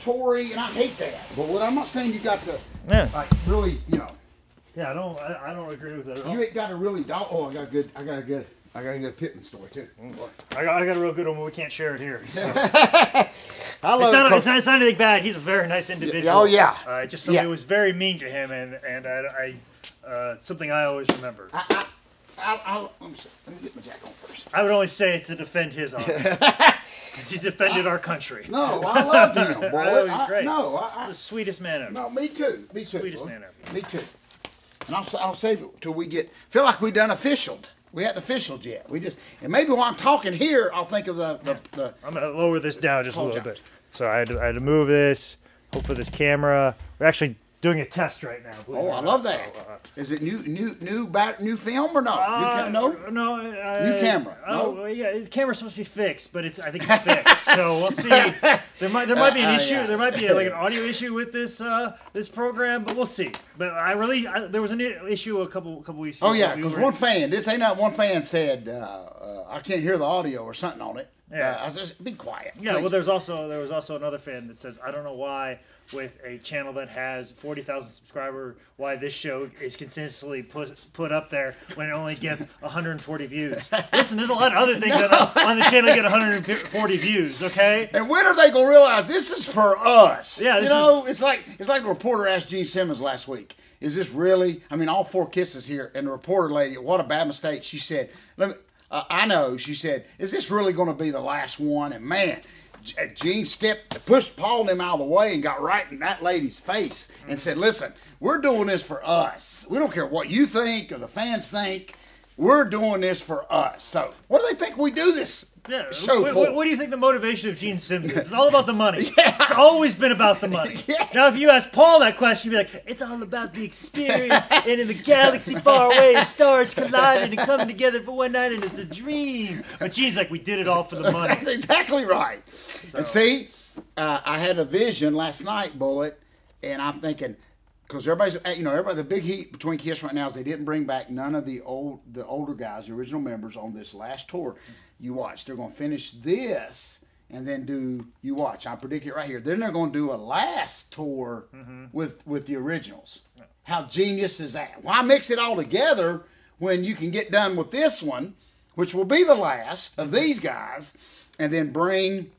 obligatory, and I hate that. But what I'm not saying you got to like really, Yeah, I don't agree with that at all. You ain't got to really. Oh, I got a good Pittman story too. I got a real good one, but we can't share it here. So. I love it's not anything bad. He's a very nice individual. Oh yeah. Just somebody was very mean to him, and I something I always remember. Let me get my jacket on first. I would only say it to defend his honor. Because he defended our country. No, I loved him, boy. He's great. He's the sweetest man ever. No, me too. Me too. Sweetest man ever. Me too. And I'll save it till we feel like we done officialed. We hadn't officialed yet. And maybe while I'm talking here, I'll think of the I'm going to lower this down just a little bit. So I had to move this. Hope for this camera. We're actually doing a test right now. Oh, I love that. So, is it new film or no? No. New camera. No? Yeah, the camera's supposed to be fixed, but I think it's fixed. So we'll see. There might be an issue. Yeah. There might be like an audio issue with this this program, but we'll see. But there was an issue a couple weeks ago. Oh yeah, because one fan said I can't hear the audio or something on it. Yeah, I said, be quiet. Yeah, please. Well, there was also another fan that says, I don't know why, with a channel that has 40,000 subscribers, why this show is consistently put up there when it only gets 140 views. Listen, there's a lot of other things that on the channel get 140 views. Okay. And when are they gonna realize this is for us? Yeah, it's like the reporter asked Gene Simmons last week. Is this really? I mean, all 4 kisses here, and the reporter lady, what a bad mistake. She said, I know. She said, is this really going to be the last one? And man, Gene pushed Paul and them out of the way and got right in that lady's face and said, listen, we're doing this for us. We don't care what you think or the fans think. We're doing this for us. So what do they think we do this show for? What do you think the motivation of Gene Simmons is? It's all about the money. Yeah. It's always been about the money. Yeah. Now, if you ask Paul that question, you'd be like, it's all about the experience and in the galaxy far away, stars colliding and coming together for one night, and it's a dream. But Gene's like, we did it all for the money. That's exactly right. So. And see, I had a vision last night, Bullet, and I'm thinking, because everybody, the big heat between Kiss right now is they didn't bring back none of the older guys, the original members, on this last tour. You watch. They're going to finish this and then do, you watch. I predict it right here. Then they're going to do a last tour with the originals. How genius is that? Why mix it all together when you can get done with this one, which will be the last of these guys, and then bring,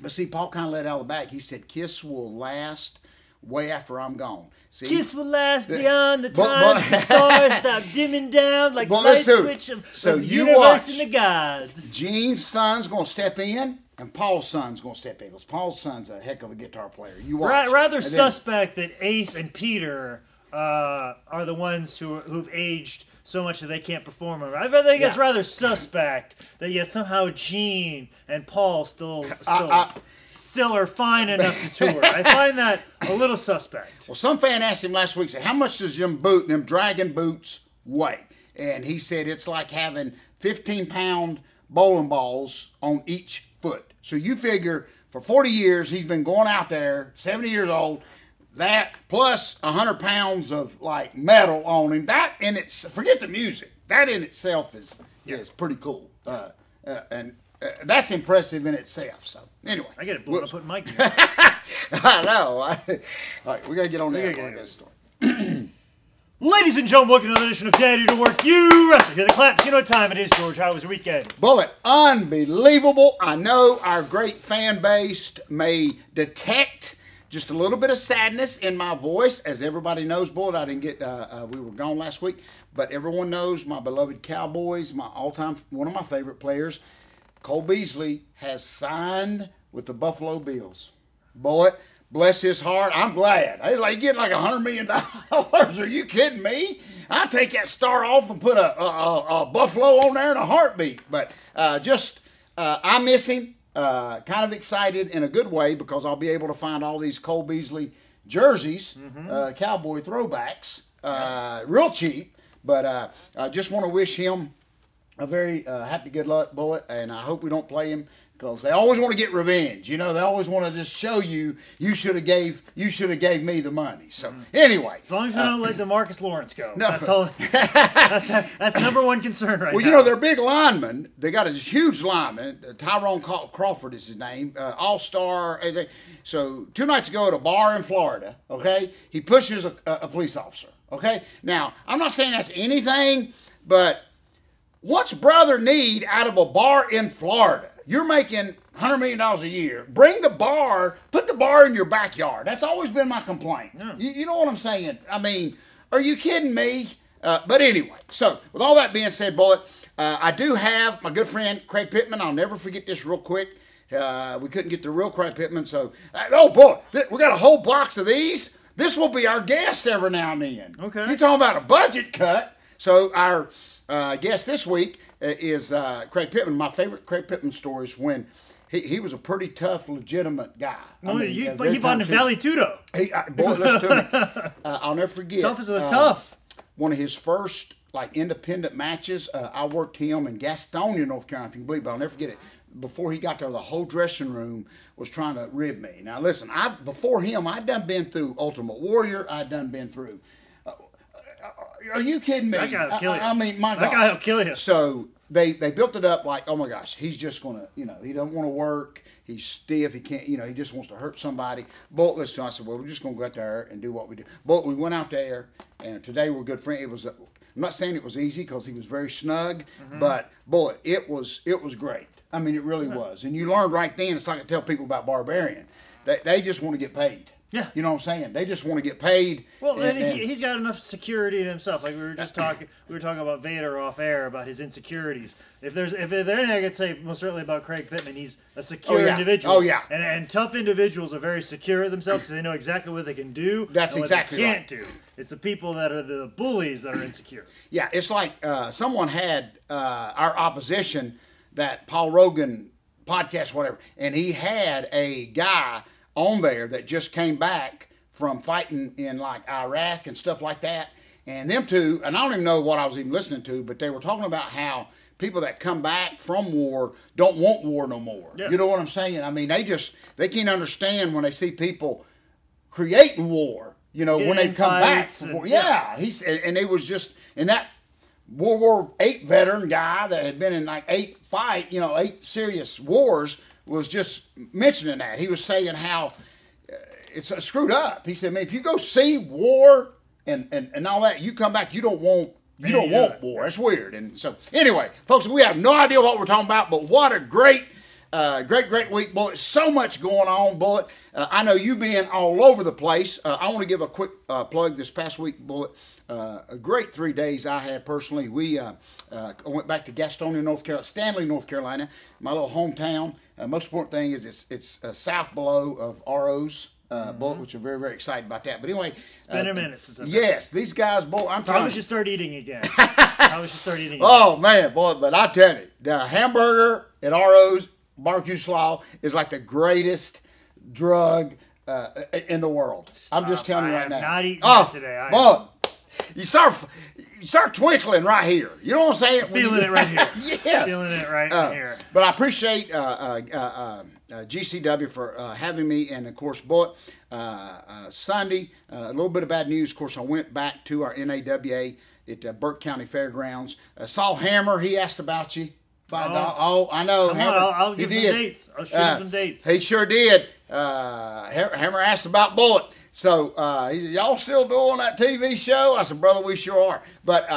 but see, Paul kind of let out of the bag. He said, Kiss will last way after I'm gone. See, Kiss will last beyond the time the stars stop dimming down like light switch of the universe and the gods. Gene's son's going to step in, and Paul's son's going to step in. Because Paul's son's a heck of a guitar player. You watch. Rather suspect that Ace and Peter are the ones who've aged so much that they can't perform. I think it's rather suspect that yet somehow Gene and Paul still are fine enough to tour. I find that a little suspect. Well, some fan asked him last week, said, how much does them dragon boots weigh? And he said it's like having 15-pound bowling balls on each foot. So you figure for 40 years he's been going out there, 70 years old, that plus 100 pounds of like metal on him. That in its, forget the music, that in itself is pretty cool. And that's impressive in itself. So anyway, I get it blown up putting Mike in. I know. All right, we gotta get on that story. Ladies and gentlemen, welcome to another edition of Daddy to Work You Wrestle. Hear the claps. You know what time it is, George. How was your weekend? Bullet, unbelievable. I know our great fan base may detect just a little bit of sadness in my voice. As everybody knows, Bullet, I didn't get, we were gone last week, but everyone knows my beloved Cowboys, my all-time, one of my favorite players, Cole Beasley, has signed with the Buffalo Bills. Bullet, bless his heart. I'm glad. He's like getting like $100 million. Are you kidding me? I'll take that star off and put a Buffalo on there in a heartbeat. But I miss him. Kind of excited in a good way because I'll be able to find all these Cole Beasley jerseys, Cowboy throwbacks, real cheap. But I just want to wish him a very happy good luck, Bullet, and I hope we don't play him Because they always want to get revenge. You know, they always want to just show you should have gave me the money. So anyway, as long as you don't let DeMarcus Lawrence go, no. that's all. That's number one concern right now. Well, you know, they're big linemen. They got a huge lineman. Tyrone Crawford is his name, all-star. So 2 nights ago at a bar in Florida, okay, he pushes a police officer. Okay, now I'm not saying that's anything, but what's brother need out of a bar in Florida? You're making $100 million a year. Put the bar in your backyard. That's always been my complaint. Yeah. You know what I'm saying? I mean, are you kidding me? But anyway, so with all that being said, Bullet, I do have my good friend Craig Pittman. I'll never forget this real quick. We couldn't get the real Craig Pittman, so Bullet, we got a whole box of these. This will be our guest every now and then. Okay. You're talking about a budget cut. So our guest this week is Craig Pittman. My favorite Craig Pittman story is when he was a pretty tough, legitimate guy. He fought in Valley Tudo. Boy, listen to me. I'll never forget. Tough as a tough. One of his first independent matches, I worked him in Gastonia, North Carolina, if you can believe it, but I'll never forget it. Before he got there, the whole dressing room was trying to rib me. Now, listen, before him, I'd done been through Ultimate Warrior. I'd done been through. Are you kidding me? That guy will kill you. I mean, my God. That guy will kill you. So they built it up like, oh my gosh, he's just going to, he doesn't want to work. He's stiff. He can't, he just wants to hurt somebody. Bullet, listen, I said, well, we're just going to go out there and do what we do. Bullet, we went out there, and today we're good friends. I'm not saying it was easy because he was very snug, but Bullet, it was great. I mean, it really was. And you learned right then, it's like I tell people about Barbarian, they just want to get paid. Yeah. You know what I'm saying? They just want to get paid. Well, and he's got enough security in himself. Like we were talking about Vader off air about his insecurities. If there's anything I could say most certainly about Craig Pittman, he's a secure individual. Oh yeah. And tough individuals are very secure themselves because they know exactly what they can do. That's and what exactly they can't right. do. It's the people that are the bullies that are insecure. Yeah, it's like someone had our opposition, that Paul Rogan podcast, whatever, and he had a guy on there that just came back from fighting in like Iraq and stuff like that. And them two, and I don't even know what I was even listening to, but they were talking about how people that come back from war don't want war no more. Yeah. You know what I'm saying? I mean, they can't understand when they see people creating war, when they come back from war. Yeah. And it was just, and that World War VIII veteran guy that had been in like 8 serious wars was just mentioning that. He was saying how it's screwed up. He said, man, if you go see war and all that, you come back, you don't want war. It's weird. And so anyway, folks, we have no idea what we're talking about, but what a great week, Bullet. So much going on, Bullet. I know you being all over the place. I want to give a quick plug this past week, Bullet. A great 3 days I had personally. We went back to Gastonia, North Carolina, Stanley, North Carolina, my little hometown. Most important thing is it's south below of RO's, Bullet, which are very, very excited about that. But anyway. It's been a minute since I've Yes, these guys, Bullet, I'm telling you. Probably should start eating again. Oh, man, boy, but I tell you, the hamburger at RO's barbecue slaw is like the greatest drug in the world. I'm just telling you right now. Not eating that today. Boy, you start twinkling right here. You know what I'm saying? Feeling it right here. Yes. Feeling it right here. But I appreciate GCW for having me, and of course, Bullet. Sunday, a little bit of bad news. Of course, I went back to our NAWA at Burke County Fairgrounds. Saw Hammer. He asked about you. Oh, I know. Come on, I'll give some dates. I'll shoot him some dates. He sure did. Hammer asked about Bullet. So, y'all still doing that TV show? I said, brother, we sure are. But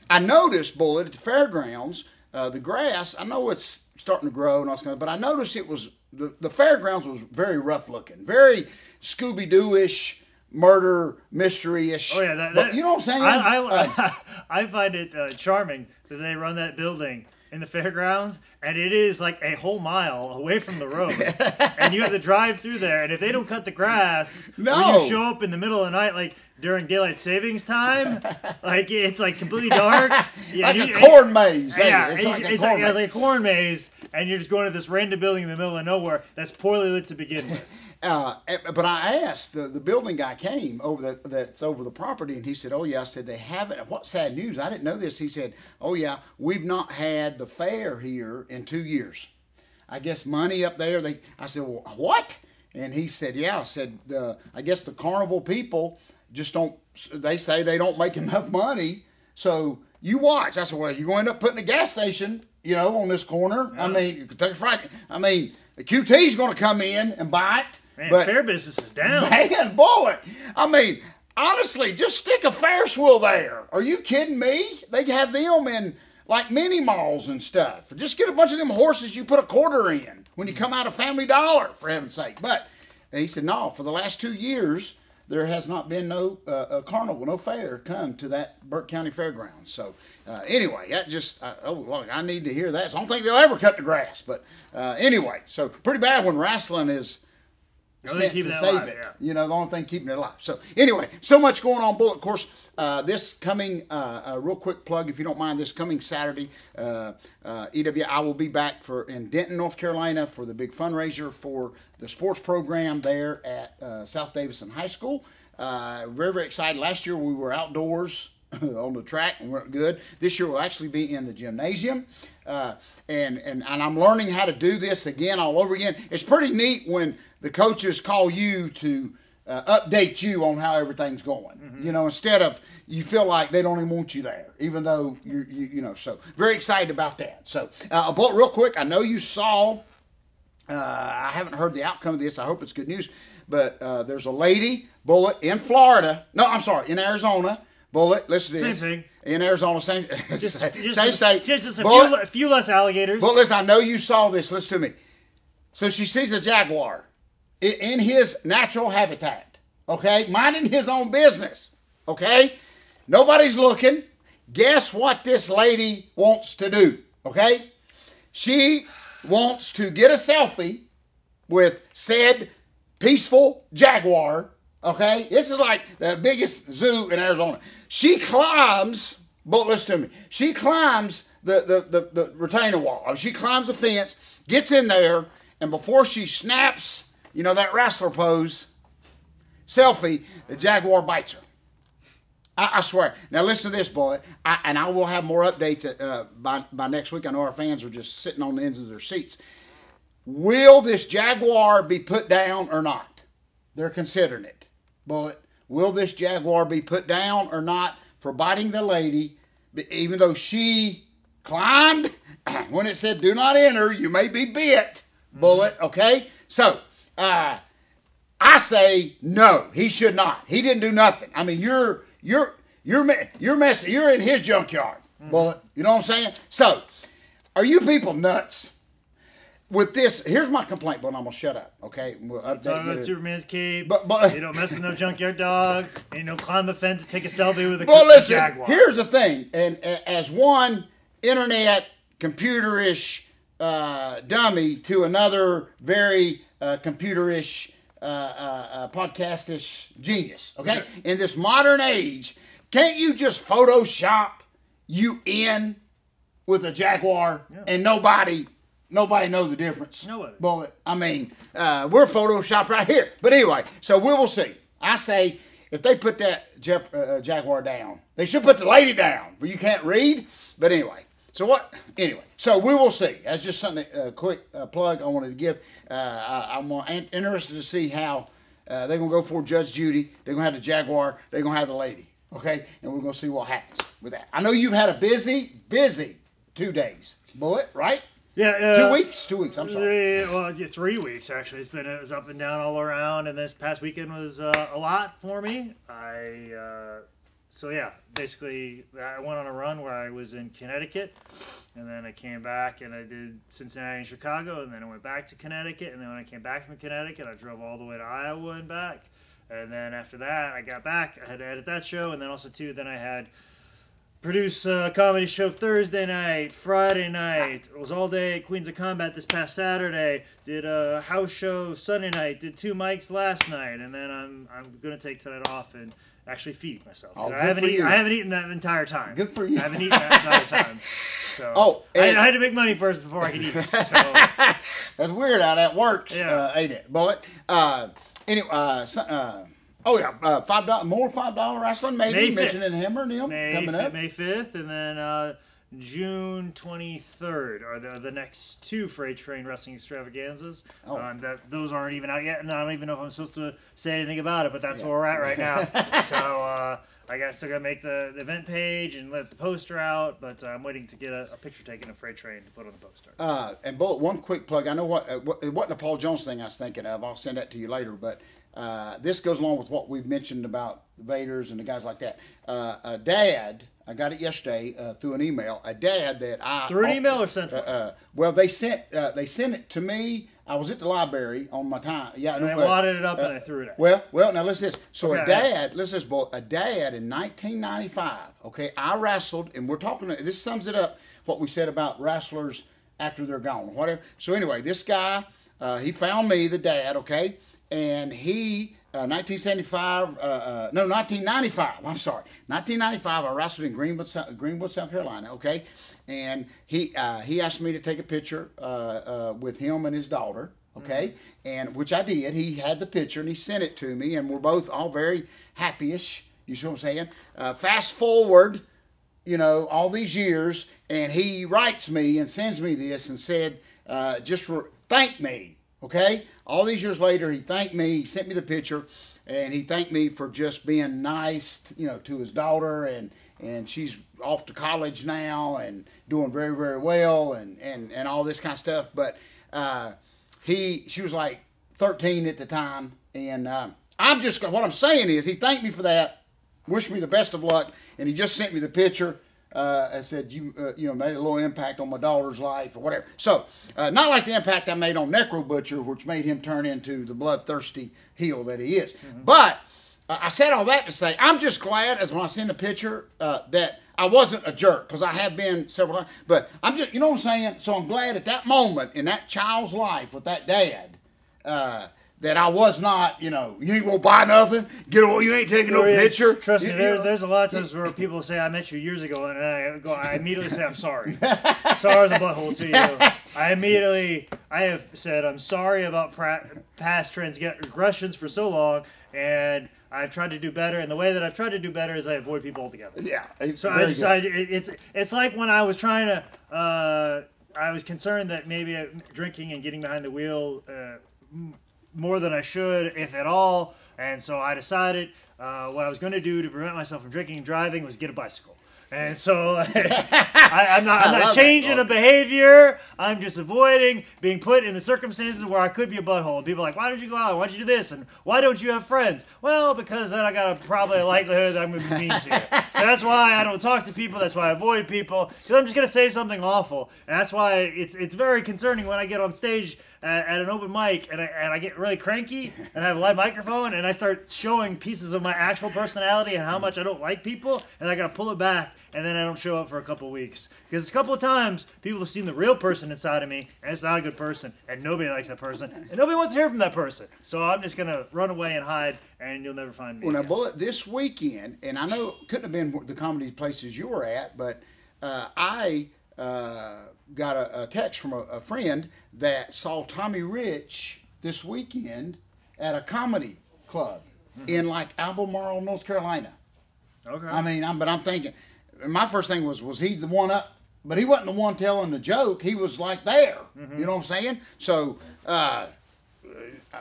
I noticed, Bullet, at the fairgrounds, the grass, I know it's starting to grow and all that, but I noticed it was, the fairgrounds was very rough looking, very Scooby-Doo-ish, murder, mystery-ish. Oh, yeah. But you know what I'm saying? I find it charming that they run that building in the fairgrounds, and it is like a whole mile away from the road, and you have to drive through there. And if they don't cut the grass, when you show up in the middle of the night, like during daylight savings time, like it's like completely dark, like a corn maze. Yeah, it's like a corn maze, and you're just going to this random building in the middle of nowhere that's poorly lit to begin with. But I asked, the building guy came over that's over the property, and he said, oh, yeah. I said, they haven't. What sad news. I didn't know this. He said, oh, yeah, we've not had the fair here in 2 years. I guess, money up there. I said, well, what? And he said, yeah. I said, I guess the carnival people just don't, they say they don't make enough money. So you watch. I said, well, you're going to end up putting a gas station, on this corner. Yeah. I mean, Kentucky Fried. I mean, the QT's going to come in and buy it. Man, but fair business is down. Man, boy. I mean, honestly, just stick a Ferris wheel there. Are you kidding me? They have them in like mini malls and stuff. Just get a bunch of them horses you put a quarter in when you come out of Family Dollar, for heaven's sake. But he said, no, for the last 2 years, there has not been no carnival, no fair come to that Burke County Fairgrounds. So anyway, that just, look, I need to hear that. So I don't think they'll ever cut the grass. But anyway, so pretty bad when wrestling is sent to save alive, it. Yeah. The only thing keeping it alive. So anyway, so much going on, Bullet. Of course, this coming, real quick plug, if you don't mind, this coming Saturday, I will be back in Denton, North Carolina for the big fundraiser for the sports program there at South Davison High School. Very, very excited. Last year we were outdoors on the track and weren't good. This year we'll actually be in the gymnasium. And I'm learning how to do this again all over again. It's pretty neat when the coaches call you to update you on how everything's going. Mm-hmm. Instead of you feel like they don't even want you there, even though so very excited about that. So, but real quick, I know you saw. I haven't heard the outcome of this. I hope it's good news. But there's a lady, Bullet, in Florida. No, I'm sorry, in Arizona. Bullet, listen to this. Same thing. In Arizona, same state. Just a few less alligators. But listen, I know you saw this. Listen to me. So she sees a jaguar in his natural habitat, okay? Minding his own business, okay? Nobody's looking. Guess what this lady wants to do, okay? She wants to get a selfie with said peaceful jaguar, okay? This is like the biggest zoo in Arizona. She climbs, but listen to me, she climbs the retaining wall. She climbs the fence, gets in there, and before she snaps, that wrestler pose selfie, the jaguar bites her. I swear. Now listen to this, boy. I will have more updates by next week. I know our fans are just sitting on the ends of their seats. Will this jaguar be put down or not? They're considering it. Bullet. Will this jaguar be put down or not for biting the lady, even though she climbed when it said do not enter, you may be bit, Bullet, okay? So, I say no, he should not. He didn't do nothing. I mean, you're messing, you're in his junkyard, Bullet. You know what I'm saying? So, are you people nuts? With this, here's my complaint, but I'm gonna shut up. Okay, we'll talking about Superman's cape. But you don't mess with no junkyard dog. Ain't no climb a fence and take a selfie with a jaguar. Here's the thing, and as one internet computerish dummy to another very computerish podcastish genius. Okay, in this modern age, can't you just Photoshop you in with a jaguar and nobody know the difference. Nobody. Bullet. I mean, we're photoshopped right here. But anyway, so we will see. I say, if they put that jaguar down, they should put the lady down. But you can't read. But anyway, so what? Anyway, so we will see. That's just something, quick plug I wanted to give. I'm interested to see how they're going to go for Judge Judy. They're going to have the jaguar. They're going to have the lady. Okay? And we're going to see what happens with that. I know you've had a busy 2 days. Bullet, right? Yeah, 2 weeks. 2 weeks. I'm sorry. Well, 3 weeks actually. It was up and down all around, and this past weekend was a lot for me. So yeah, basically I went on a run where I was in Connecticut, and then I came back and I did Cincinnati and Chicago, and then I went back to Connecticut, and then when I came back from Connecticut, I drove all the way to Iowa and back, and then after that I got back. I had to edit that show, and then also then I had produce a comedy show Thursday night, Friday night. It was all day at Queens of Combat this past Saturday. Did a house show Sunday night. Did 2 mics last night, and then I'm gonna take tonight off and actually feed myself. Oh, I haven't eaten that entire time. Good for you. I haven't eaten that entire time. So I had to make money first before I could eat. So. That's weird how that works. Yeah. Ain't it? Bullet. Anyway. Oh yeah, $5 more $5 wrestling maybe. May 5th. Mentioning him or Neil coming up May 5th, and then June 23rd are the next two Freight Train Wrestling Extravaganzas. Those aren't even out yet, and I don't even know if I'm supposed to say anything about it, but that's where we're at right now. So I guess I got to make the event page and let the poster out, but I'm waiting to get a picture taken of Freight Train to put on the poster. And Bullet, one quick plug. I know it wasn't a Paul Jones thing I was thinking of. I'll send that to you later, but this goes along with what we've mentioned about the Vaders and the guys like that. A dad, I got it yesterday through an email. A dad that I through an email or sent it? Well, they sent it to me. I was at the library on my time. Yeah, and I wadded it up and I threw it out. Well, now listen to this. So a dad in 1995. Okay, I wrestled, and we're talking. This sums it up. What we said about wrestlers after they're gone, whatever. So anyway, this guy, he found me, the dad. Okay, and he. 1995. I'm sorry. 1995. I wrestled in Greenwood, South Carolina. Okay, and he asked me to take a picture with him and his daughter. Okay, and which I did. He had the picture and he sent it to me, and we're both all very happy-ish. You see what I'm saying? Fast forward, all these years, and he writes me and sends me this and said, thank me. Okay, all these years later, he thanked me. He sent me the picture, and he thanked me for just being nice, to his daughter, and she's off to college now and doing very, very well, and all this kind of stuff. But she was like 13 at the time, and what I'm saying is, he thanked me for that, wished me the best of luck, and he just sent me the picture. I said, you made a little impact on my daughter's life or whatever. So, not like the impact I made on Necro Butcher, which made him turn into the bloodthirsty heel that he is. But I said all that to say, I'm just glad, as when I seen the picture, that I wasn't a jerk, because I have been several times. But I'm just, you know what I'm saying? So I'm glad at that moment in that child's life with that dad, that I was not, you ain't gonna buy nothing. You ain't taking no picture. Trust me, there's a lot of times where people say I met you years ago, and I immediately say I'm sorry. Sorry as a butthole to you. I have said I'm sorry about past transgressions for so long, and I've tried to do better. And the way that I've tried to do better is I avoid people altogether. Yeah. So it's like when I was trying to. I was concerned that maybe drinking and getting behind the wheel. More than I should, if at all, and so I decided what I was going to do to prevent myself from drinking and driving was get a bicycle. And so I'm not changing a behavior. I'm just avoiding being put in the circumstances where I could be a butthole. And people are like, why don't you go out? Why don't you do this? And why don't you have friends? Well, because then I got probably a likelihood that I'm going to be mean to you. So that's why I don't talk to people. That's why I avoid people. Because I'm just going to say something awful. And that's why it's very concerning when I get on stage at an open mic and I get really cranky and I have a live microphone and I start showing pieces of my actual personality and how much I don't like people, and I got to pull it back, and then I don't show up for a couple of weeks. Because a couple of times people have seen the real person inside of me, and it's not a good person, and nobody likes that person, and nobody wants to hear from that person. So I'm just going to run away and hide, and you'll never find me. Well, now, Bullet, this weekend, and I know it couldn't have been the comedy places you were at, but I got a text from a friend that saw Tommy Rich this weekend at a comedy club in like Albemarle, North Carolina. Okay. I mean, I'm thinking, my first thing was he the one up? But he wasn't the one telling the joke. He was like there. You know what I'm saying? So, I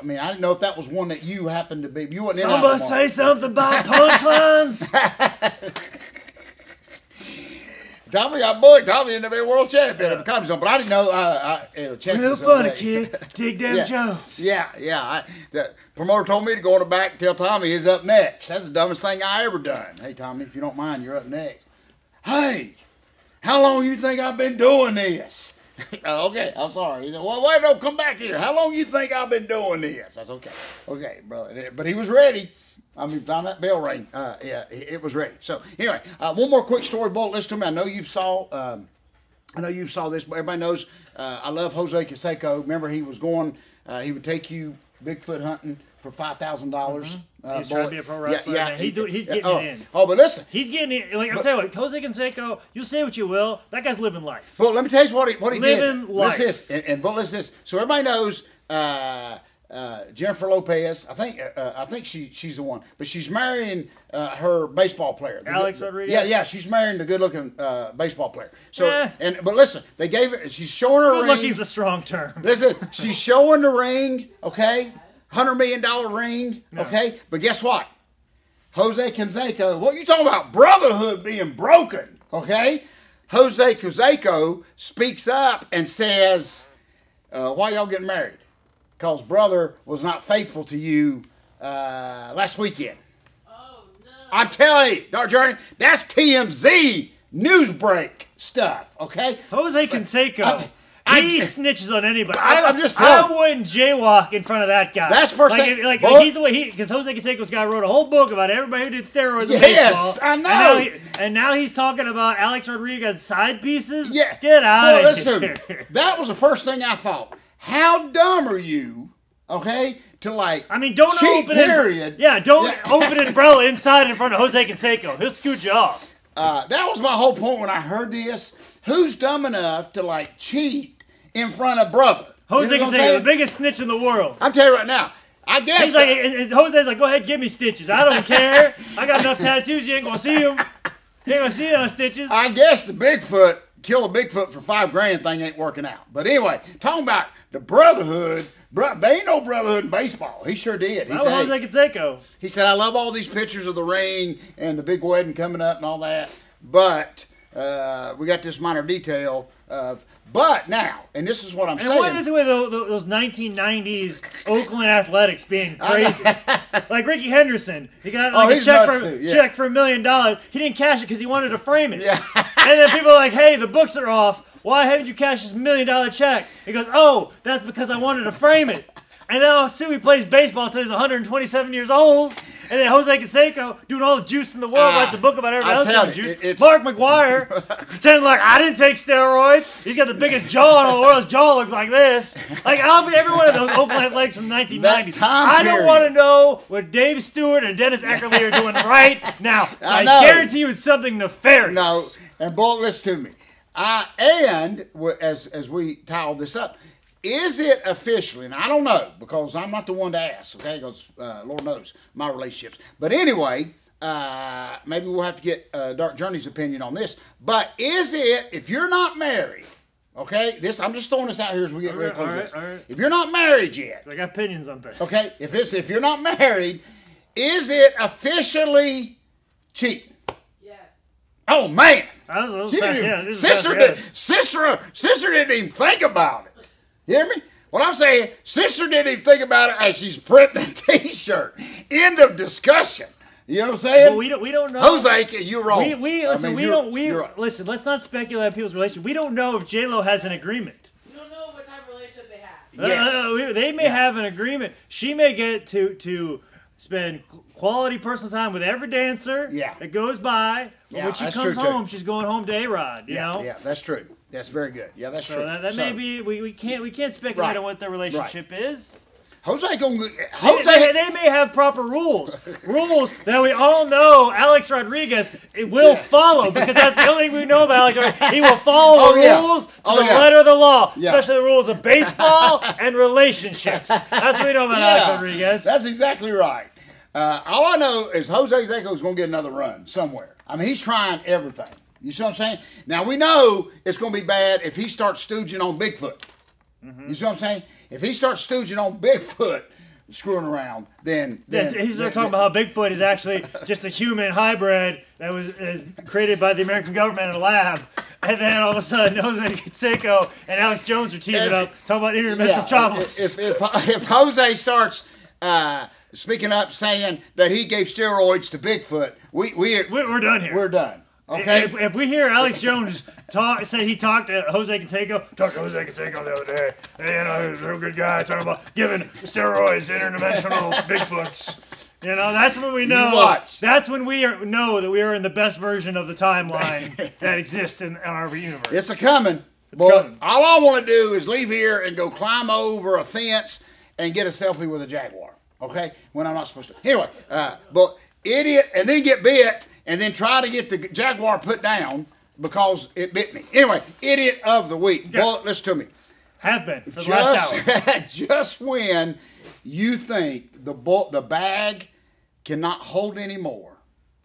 mean, I didn't know if that was one that you happened to be. You wasn't in Somebody say something about punchlines. Tommy got booked. Tommy ended up being world champion at the comedy zone, but I didn't know. Real funny, kid. Dig them jokes. Yeah. The promoter told me to go in the back and tell Tommy he's up next. That's the dumbest thing I ever done. Hey, Tommy, if you don't mind, you're up next. Hey, how long you think I've been doing this? Okay, I'm sorry. He said, well, wait, no, come back here. How long you think I've been doing this? That's okay. Okay, brother. But he was ready. I mean, found that bell ring. Yeah, it was ready. So anyway, one more quick story, Bolt. Listen to me. I know you saw this, but everybody knows I love Jose Canseco. Remember, he was going. He would take you Bigfoot hunting for $5,000. He's trying to be a pro wrestler. Yeah, he's getting it in. Oh, but listen, he's getting it. Like I'm telling you what, Jose Canseco. You say what you will, that guy's living life. Well, let me tell you what he did. Living life. Listen this, and Bolt, listen this. So everybody knows. Jennifer Lopez. I think she's the one, but she's marrying her baseball player, Alex Rodriguez. Yeah, she's marrying the good-looking baseball player. So, but listen, they gave it. She's showing her ring. Good-looking's a strong term. Listen, she's showing the ring. Okay, $100 million ring. Okay, but guess what? Jose Canseco. What you talking about? Brotherhood being broken. Okay, Jose Canseco speaks up and says, "Why y'all getting married? Because brother was not faithful to you last weekend." Oh, no. I'm telling you, Dark Journey, that's TMZ news break stuff, okay? Jose Canseco, he snitches on anybody. I'm just telling you. I wouldn't jaywalk in front of that guy. That's first thing. Like he's the way because Jose Canseco's guy wrote a whole book about everybody who did steroids in baseball. Yes, I know. And now he's talking about Alex Rodriguez side pieces. Yeah. Get out of here. Listen, that was the first thing I thought. How dumb are you, okay, to like don't cheat, open period. Don't open an umbrella inside in front of Jose Canseco. He'll scoot you off. That was my whole point when I heard this. Who's dumb enough to like cheat in front of brother? Jose Canseco, the biggest snitch in the world. I'm telling you right now. I guess Jose's like, go ahead, give me stitches. I don't care. I got enough tattoos. You ain't gonna see them. You ain't gonna see those stitches. I guess the Bigfoot, kill a Bigfoot for $5,000 thing ain't working out. But anyway, talking about the brotherhood, there ain't no brotherhood in baseball. He sure did. He said, Jose Canseco. He said, I love all these pictures of the ring and the big wedding coming up and all that, but we got this minor detail of. But now, and this is what I'm saying. And what is it with those 1990s Oakland Athletics being crazy? Like Ricky Henderson, he got a check for $1 million. He didn't cash it because he wanted to frame it. Yeah. And then people are like, hey, the books are off. Why haven't you cashed this $1 million check? He goes, oh, that's because I wanted to frame it. And then I'll assume he plays baseball until he's 127 years old. And then Jose Canseco, doing all the juice in the world, writes a book about everybody else doing juice. Mark McGuire, pretending like I didn't take steroids. He's got the biggest jaw in all the world. His jaw looks like this. Like, every one of those Oakland Athletics from the 1990s. I don't want to know what Dave Stewart and Dennis Eckerly are doing right now. So I guarantee you it's something nefarious. No, and Bolt, listen to me. And as we tie all this up, is it officially, and I don't know because I'm not the one to ask, okay, because Lord knows my relationships. But anyway, maybe we'll have to get Dark Journey's opinion on this. But is it, if you're not married, okay, I'm just throwing this out here as we get ready to close this. All right. If you're not married yet. I got opinions on this. Okay, if you're not married, is it officially cheating? Yes. Oh, man. Sister didn't even think about it. You hear me? What I'm saying, sister didn't even think about it as she's printing a T-shirt. End of discussion. You know what I'm saying? But we don't know. Jose, you're wrong. Listen. Let's not speculate on people's relationship. We don't know if J-Lo has an agreement. We don't know what type of relationship they have. Yes. They may have an agreement. She may get to spend quality personal time with every dancer that goes by. When she comes home, she's going home to A-Rod. You know? Yeah, that's true. That's very good. Yeah, that's true. That may be. We can't speculate on what their relationship is. Jose they may have proper rules that we all know Alex Rodriguez will follow because that's the only thing we know about Alex Rodriguez. He will follow the rules to the letter of the law, especially the rules of baseball and relationships. That's what we know about Alex Rodriguez. That's exactly right. All I know is Jose Canseco is going to get another run somewhere. I mean, he's trying everything. You see what I'm saying? Now, we know it's going to be bad if he starts stooging on Bigfoot. Mm-hmm. You see what I'm saying? If he starts stooging on Bigfoot, screwing around, then he's talking about how Bigfoot is actually just a human hybrid that was created by the American government in a lab. And then all of a sudden, Jose Canseco and Alex Jones are teaming up, talking about interdimensional traumas. If Jose starts speaking up saying that he gave steroids to Bigfoot, we're done here. We're done. Okay. If we hear Alex Jones say he talked to Jose Canseco the other day, and he's a real good guy talking about giving steroids to interdimensional Bigfoots. You know, that's when we know. That's when we know that we are in the best version of the timeline that exists in our universe. It's coming. All I want to do is leave here and go climb over a fence and get a selfie with a jaguar. Okay, when I'm not supposed to. Anyway, but idiot, and then get bit. And then try to get the jaguar put down because it bit me. Anyway, idiot of the week. Yeah. Well, listen to me. Have been for the last hour. Just when you think the bag cannot hold any more,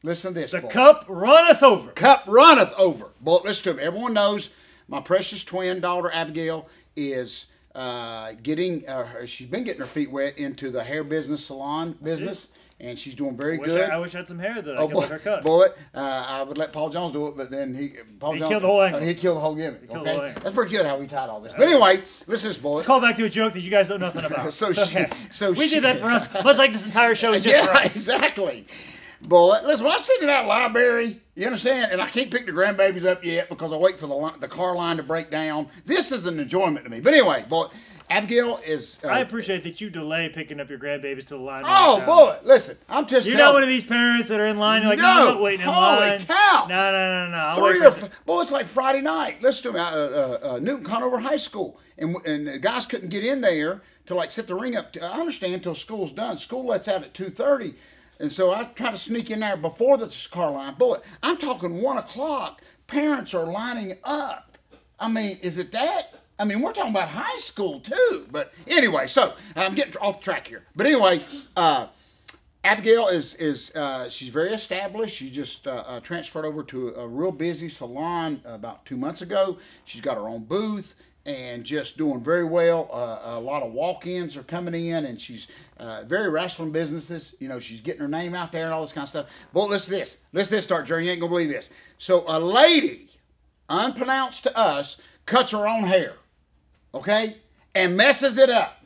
listen to this. The cup runneth over. Cup runneth over. Boy, listen to me. Everyone knows my precious twin daughter Abigail is she's been getting her feet wet into the hair business, salon business. And she's doing very good. I wish I had some hair that I could let her cut. Bullet. I would let Paul Jones do it, but then he killed the whole angle. He killed the whole gimmick. Killed the whole angle. That's pretty good how we tied all this. But anyway, listen to this, Bullet. Let's call back to a joke that you guys know nothing about. We she did that for us, much like this entire show is just for us. Exactly. Bullet. Listen, when I sit in that library, you understand, and I can't pick the grandbabies up yet because I wait for the car line to break down. This is an enjoyment to me. But anyway, Bullet. Abigail is... I appreciate that you delay picking up your grandbabies to the line. Oh, boy. Listen, I'm just You're not one of these parents that are in line. You're like, no, I'm not waiting in line. Holy cow. No. Boy, it's like Friday night. Listen to me. Newton Conover High School. And the guys couldn't get in there to, like, set the ring up. I understand until school's done. School lets out at 2:30. And so I try to sneak in there before the car line. Boy, I'm talking 1 o'clock. Parents are lining up. I mean, is it that? I mean, we're talking about high school, too. But anyway, so I'm getting off track here. But anyway, Abigail is she's very established. She just transferred over to a real busy salon about 2 months ago. She's got her own booth and just doing very well. A lot of walk-ins are coming in, and she's very wrestling businesses. You know, she's getting her name out there and all this kind of stuff. But listen to this. Listen to this, Start Journey. You ain't going to believe this. So a lady, unpronounced to us, cuts her own hair. Okay? And messes it up.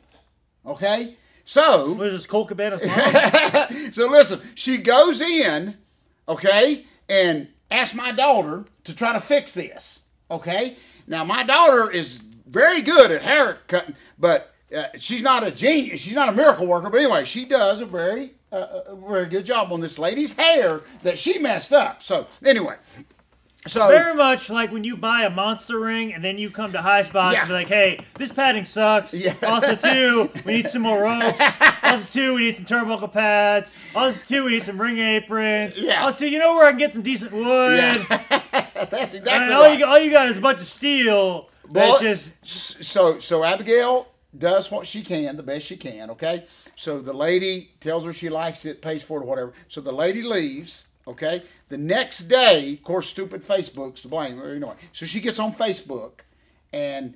Okay? So... What is this, Colt Cabana's mom? So listen, she goes in, okay, and asks my daughter to try to fix this. Okay? Now, my daughter is very good at hair cutting, but she's not a genius. She's not a miracle worker. But anyway, she does a very good job on this lady's hair that she messed up. So, anyway... So, very much like when you buy a monster ring and then you come to High Spots and be like, hey, this padding sucks. Yeah. Also, too, we need some more ropes. Also, too, we need some turnbuckle pads. Also, too, we need some ring aprons. Yeah. Also, you know where I can get some decent wood? Yeah. That's exactly right. All you got is a bunch of steel. Well, so Abigail does what she can, the best she can, okay? So the lady tells her she likes it, pays for it, or whatever. So the lady leaves, okay? The next day, of course, stupid Facebook's to blame. Anyway, so she gets on Facebook and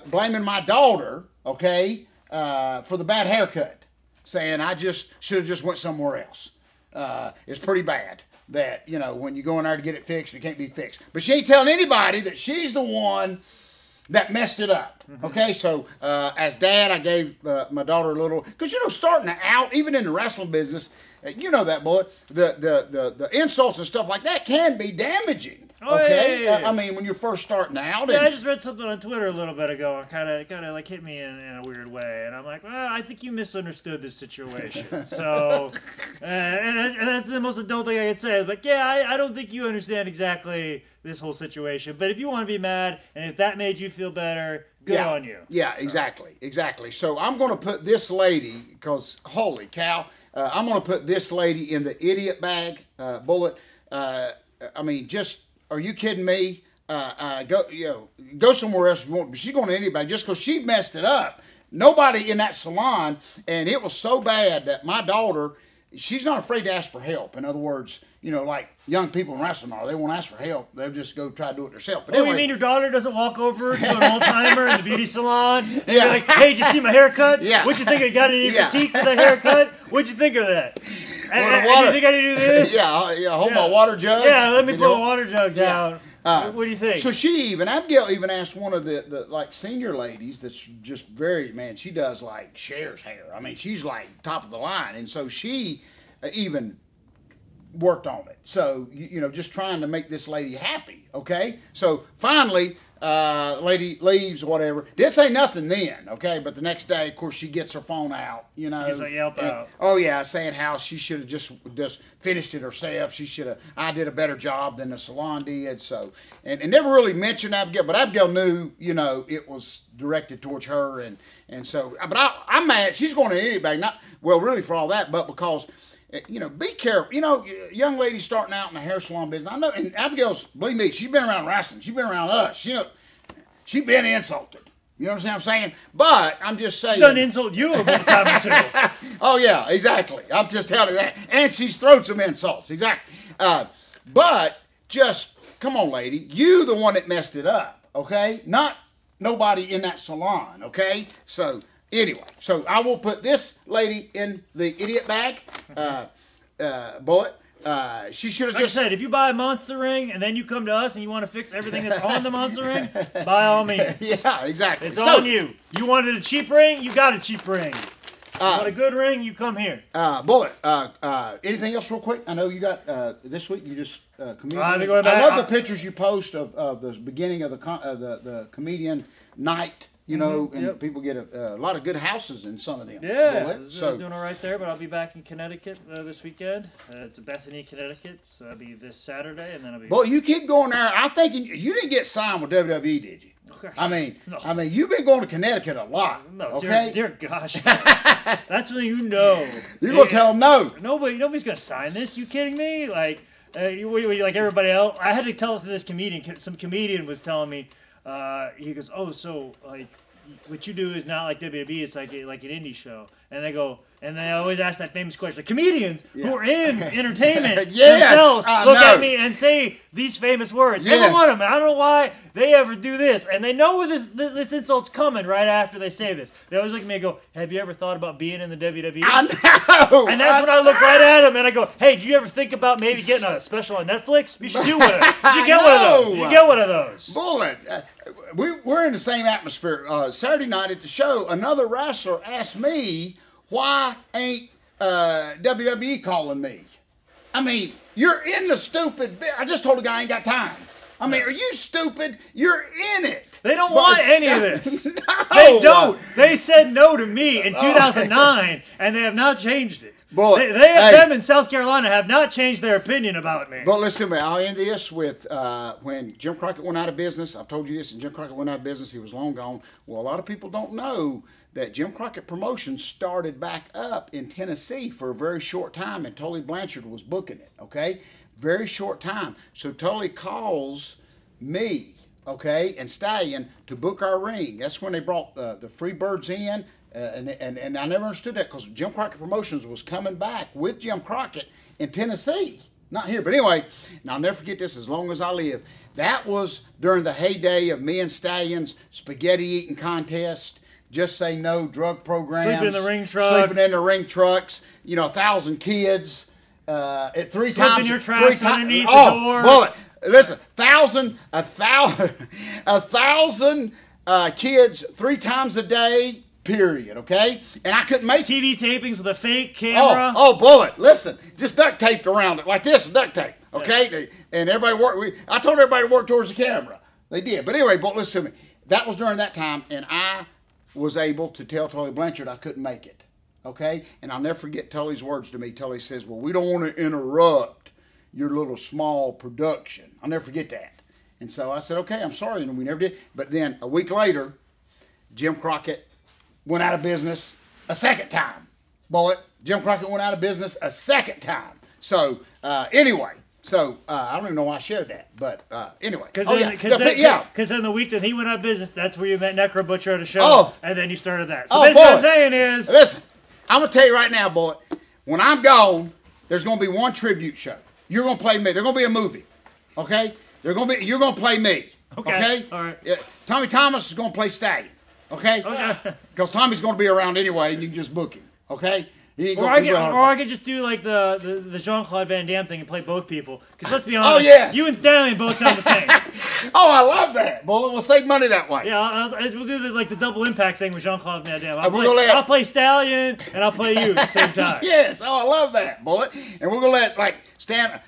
blaming my daughter, okay, for the bad haircut, saying I just should have just went somewhere else. It's pretty bad that, you know, when you go in there to get it fixed, it can't be fixed. But she ain't telling anybody that she's the one that messed it up. Okay, so as dad, I gave my daughter a little, because, you know, starting out, even in the wrestling business, you know that, Bullet, the insults and stuff like that can be damaging. Okay, yeah. I mean, when you're first starting out. Yeah, I just read something on Twitter a little bit ago, and kind of like hit me in a weird way, and I'm like, well, I think you misunderstood this situation. So, and that's the most adult thing I could say. But yeah, I don't think you understand exactly this whole situation. But if you want to be mad, and if that made you feel better, good on you. Yeah, exactly. So I'm going to put this lady, because holy cow, I'm going to put this lady in the idiot bag, Bullet. I mean, just. Are you kidding me? Go somewhere else if you want. But she's going to anybody just because she messed it up. Nobody in that salon, and it was so bad that my daughter, she's not afraid to ask for help. In other words, you know, like young people in wrestling are. They won't ask for help. They'll just go try to do it themselves. But anyway, you mean your daughter doesn't walk over to an old-timer in the beauty salon and be like, hey, did you see my haircut? Yeah. What'd you think? I got any critiques of the haircut? What'd you think of that? Do you think I need to do this? Hold my water jug. Yeah, let me put my water jug down. What do you think? So Abigail even asked one of the like senior ladies that's just very, man, she does like Cher's hair. I mean, she's like top of the line. And so she even worked on it. So, you know, just trying to make this lady happy, okay? So finally, lady leaves or whatever. Didn't say nothing then, okay? But the next day, of course, she gets her phone out, you know. She's like, Yelp out. Oh, yeah, saying how she should have just finished it herself. I did a better job than the salon did. So, and never really mentioned Abigail, but Abigail knew, you know, it was directed towards her. And so, but I'm mad. She's going to anybody, not, well, really for all that, but because, you know, be careful. You know, young ladies starting out in the hair salon business. I know, and Abigail's, believe me, she's been around wrestling. She's been around us. She's been insulted. You know what I'm saying? But I'm just saying. She's done insult you a little time or two. Oh, yeah, exactly. I'm just telling you that. And she's thrown some insults. Exactly. But just, come on, lady. You the one that messed it up, okay? Not nobody in that salon, okay? So, anyway. So, I will put this lady in the idiot bag. Bullet. She should have Like just I said, if you buy a monster ring and then you come to us and you want to fix everything that's on the monster ring, by all means. Yeah, exactly. It's on you. You wanted a cheap ring, you got a cheap ring. You want a good ring, you come here. Bullet. Anything else real quick? I know you got this week. You just comedian. I'll be going back. I love the pictures you post of the beginning of the comedian night. You know, and people get a lot of good houses in some of them. Yeah, Bullet. So doing all right there, but I'll be back in Connecticut this weekend. To Bethany, Connecticut. So that'll be this Saturday, and then I'll be. Boy, you keep going there. I'm thinking you didn't get signed with WWE, did you? I mean, No. you've been going to Connecticut a lot. No, okay? dear gosh. That's when you know. You're gonna tell them no. Nobody's gonna sign this. You kidding me? Like, like everybody else. I had to tell this comedian. Some comedian was telling me. He goes, "Oh, so like, what you do is not like WWE. It's like an indie show." And they go, and they always ask that famous question: the comedians who are in entertainment themselves look at me and say these famous words. Every one of them. I don't know why they ever do this, and they know this insult's coming right after they say this. They always look at me and go, "Have you ever thought about being in the WWE?" I know. And that's when I look right at them and I go, "Hey, do you ever think about maybe getting a special on Netflix? You should do one of those. You should get one of those. You should get one of those." Bullet. We're in the same atmosphere. Saturday night at the show, another wrestler asked me, why ain't WWE calling me? I mean, you're in the stupid bit. I just told the guy I ain't got time. I mean, are you stupid? You're in it. They don't want any of this. No. They don't. They said no to me in 2009, and they have not changed it. Bullet. Them in South Carolina have not changed their opinion about me. But listen to me. I'll end this with when Jim Crockett went out of business. I've told you this, and Jim Crockett went out of business. He was long gone. Well, a lot of people don't know that Jim Crockett Promotions started back up in Tennessee for a very short time, and Tully Blanchard was booking it, okay? Very short time. So Tully calls me, okay, and Stallion to book our ring. That's when they brought the free birds in. And I never understood that because Jim Crockett Promotions was coming back with Jim Crockett in Tennessee. Not here, but anyway, and I'll never forget this as long as I live. That was during the heyday of me and Stallion's spaghetti eating contest, Just Say No drug programs. Sleeping in the ring truck. Sleeping in the ring trucks. 1,000 kids. At three Slipping times. your tracks underneath the door. Bullet. Listen, a thousand kids 3 times a day. Period, okay? And I couldn't make TV tapings with a fake camera. Oh, Bullet, listen. Just duct taped around it like this, duct tape, okay? Yeah. And everybody worked. I told everybody to work towards the camera. They did. But anyway, Bullet, listen to me. That was during that time, and I was able to tell Tully Blanchard I couldn't make it, okay? And I'll never forget Tully's words to me. Tully says, well, we don't want to interrupt your little small production. I'll never forget that. And so I said, okay, I'm sorry, and we never did. But then a week later, Jim Crockett went out of business a second time. Bullet. Jim Crockett went out of business a second time. So, anyway. So, I don't even know why I shared that. But, anyway. Because then the week that he went out of business, that's where you met Necro Butcher at a show. And then you started that. So basically what I'm saying is... Listen, I'm going to tell you right now, Bullet. When I'm gone, there's going to be one tribute show. You're going to play me. There's going to be a movie. Okay? You're going to play me. Okay? All right. Tommy Thomas is going to play Stallion. Okay? Because Tommy's going to be around anyway, and you can just book him. Okay? Or I could just do like the Jean-Claude Van Damme thing and play both people. Because let's be honest, you and Stallion both sound the same. Oh, I love that. Well, we'll save money that way. Yeah, we'll do the double impact thing with Jean-Claude Van Damme. I'll play Stallion and I'll play you at the same time. Yes. Oh, I love that, boy. And we're going to let Stan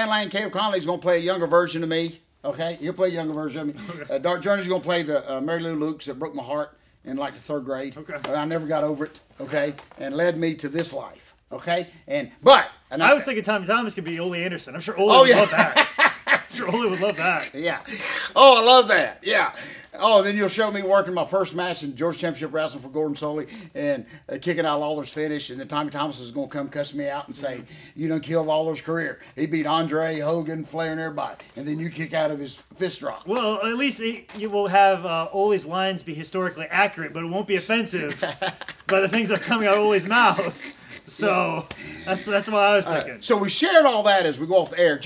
Lane, Caleb Conley's going to play a younger version of me. Okay, he'll play a younger version of me. Dark Journey's going to play the Mary Lou Lukes that broke my heart in like the 3rd grade. Okay. I never got over it. Okay, and led me to this life. Okay, I was thinking Tommy Thomas could be Ole Anderson. I'm sure Ole would love that. I'm sure Ole would love that. Yeah. Oh, I love that. Yeah. Oh, then you'll show me working my first match in Georgia Championship Wrestling for Gordon Soley and kicking out Lawler's finish. And then Tommy Thomas is going to come cuss me out and say, you done killed Lawler's career. He beat Andre, Hogan, Flair, and everybody. And then you kick out of his fist drop. Well, at least you will have Ole's lines be historically accurate, but it won't be offensive by the things that are coming out of Ole's mouth. So that's what I was thinking. So we shared all that as we go off the air.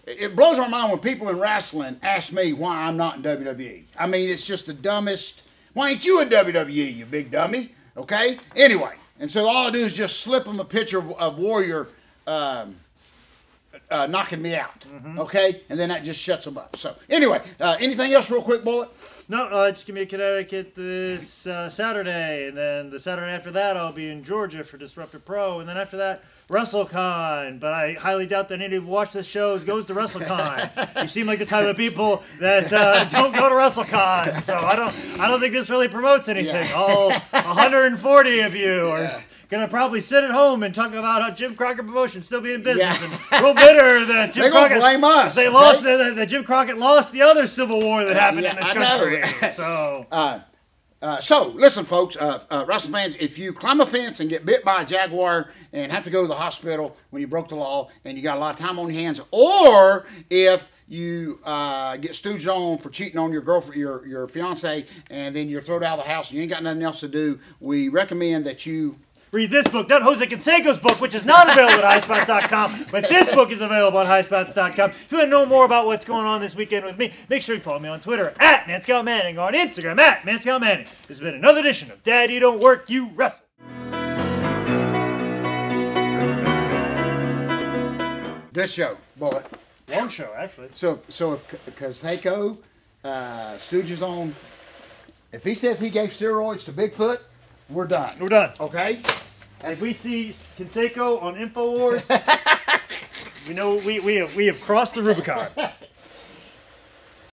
It blows my mind when people in wrestling ask me why I'm not in WWE. I mean, it's just the dumbest. Why ain't you in WWE, you big dummy? Okay? Anyway, and so all I do is just slip them a picture of Warrior knocking me out. Okay? And then that just shuts them up. So anyway, anything else real quick, Bullet? No, just give me a Connecticut this Saturday, and then the Saturday after that I'll be in Georgia for Disruptive Pro, and then after that WrestleCon. But I highly doubt that anybody who watches the shows goes to WrestleCon. You seem like the type of people that don't go to WrestleCon, so I don't think this really promotes anything. Yeah. All 140 of you are gonna probably sit at home and talk about how Jim Crockett Promotions still be in business and real bitter that Jim Crockett blame us. They lost that Jim Crockett lost the other Civil War that happened in this country. So listen, folks, wrestling fans, if you climb a fence and get bit by a jaguar and have to go to the hospital when you broke the law and you got a lot of time on your hands, or if you get stooged on for cheating on your girlfriend, your fiance, and then you're thrown out of the house and you ain't got nothing else to do, we recommend that you read this book, not Jose Canseco's book, which is not available at highspots.com, but this book is available at highspots.com. If you want to know more about what's going on this weekend with me, make sure you follow me on Twitter at ManScoutManning or on Instagram at ManScoutManning. This has been another edition of Daddy Don't Work, You Wrestle. Good show, Bullet. Long show, actually. So if Canseco stooges on, if he says he gave steroids to Bigfoot, we're done. We're done. Okay? As we see Canseco on InfoWars, we know we have crossed the Rubicon.